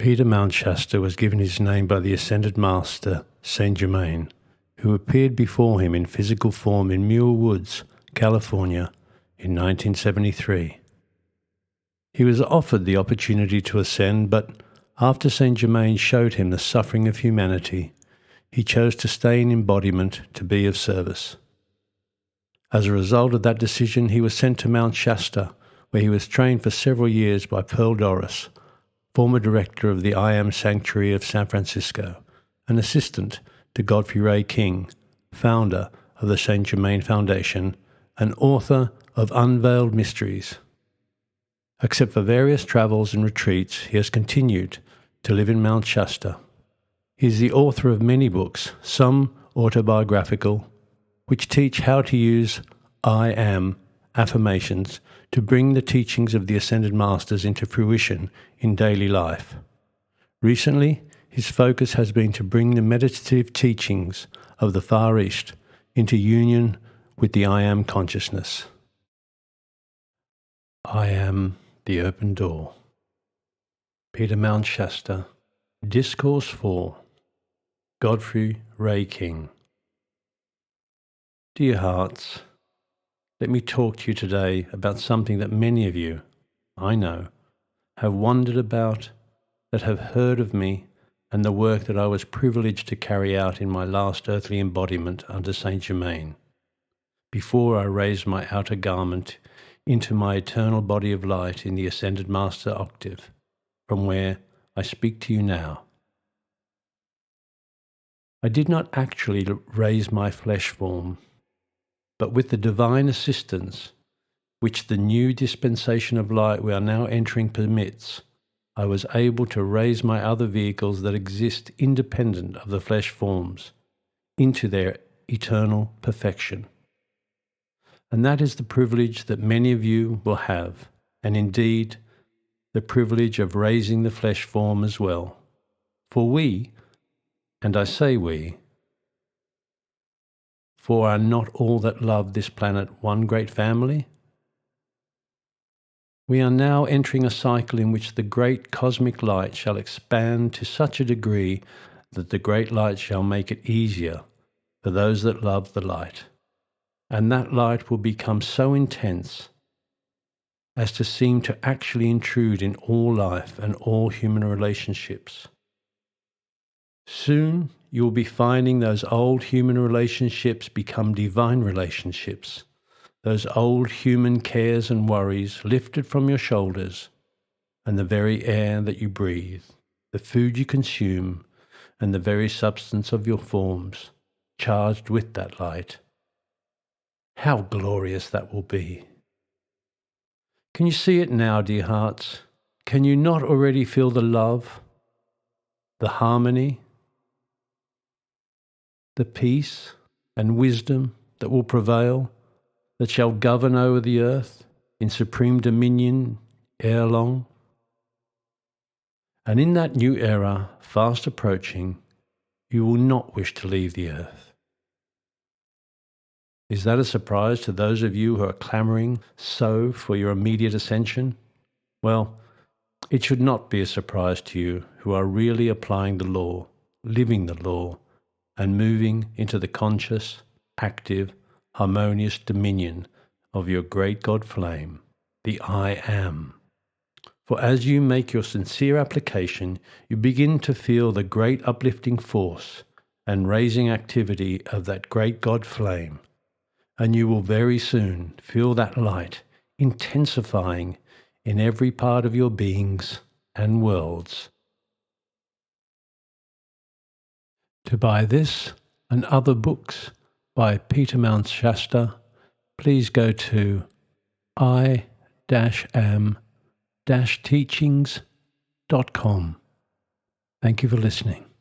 Peter Mount Shasta was given his name by the Ascended Master, Saint Germain, who appeared before him in physical form in Muir Woods, California, in 1973. He was offered the opportunity to ascend, but after Saint Germain showed him the suffering of humanity, he chose to stay in embodiment to be of service. As a result of that decision, he was sent to Mount Shasta, where he was trained for several years by Pearl Doris, former director of the I Am Sanctuary of San Francisco, an assistant to Godfrey Ray King, founder of the Saint Germain Foundation, and author of Unveiled Mysteries. Except for various travels and retreats, he has continued to live in Mount Shasta. He is the author of many books, some autobiographical, which teach how to use I Am affirmations to bring the teachings of the Ascended Masters into fruition in daily life. Recently, his focus has been to bring the meditative teachings of the Far East into union with the I Am consciousness. I Am the Open Door. Peter Mount Shasta, Discourse 4, Godfrey Ray King. Dear hearts, let me talk to you today about something that many of you, I know, have wondered about, that have heard of me and the work that I was privileged to carry out in my last earthly embodiment under Saint Germain, before I raised my outer garment into my eternal body of light in the Ascended Master octave, from where I speak to you now. I did not actually raise my flesh form, but with the divine assistance which the new dispensation of light we are now entering permits, I was able to raise my other vehicles that exist independent of the flesh forms into their eternal perfection. And that is the privilege that many of you will have, and indeed the privilege of raising the flesh form as well. For we, and I say we, for are not all that love this planet one great family? We are now entering a cycle in which the great cosmic light shall expand to such a degree that the great light shall make it easier for those that love the light. And that light will become so intense as to seem to actually intrude in all life and all human relationships. Soon you will be finding those old human relationships become divine relationships, those old human cares and worries lifted from your shoulders, and the very air that you breathe, the food you consume, and the very substance of your forms, charged with that light. How glorious that will be! Can you see it now, dear hearts? Can you not already feel the love, the harmony, the peace and wisdom that will prevail, that shall govern over the earth in supreme dominion ere long? And in that new era, fast approaching, you will not wish to leave the earth. Is that a surprise to those of you who are clamouring so for your immediate ascension? Well, it should not be a surprise to you who are really applying the law, living the law, and moving into the conscious, active, harmonious dominion of your great God flame, the I Am. For as you make your sincere application, you begin to feel the great uplifting force and raising activity of that great God flame, and you will very soon feel that light intensifying in every part of your beings and worlds. To buy this and other books by Peter Mount Shasta, please go to iamteachings.com. Thank you for listening.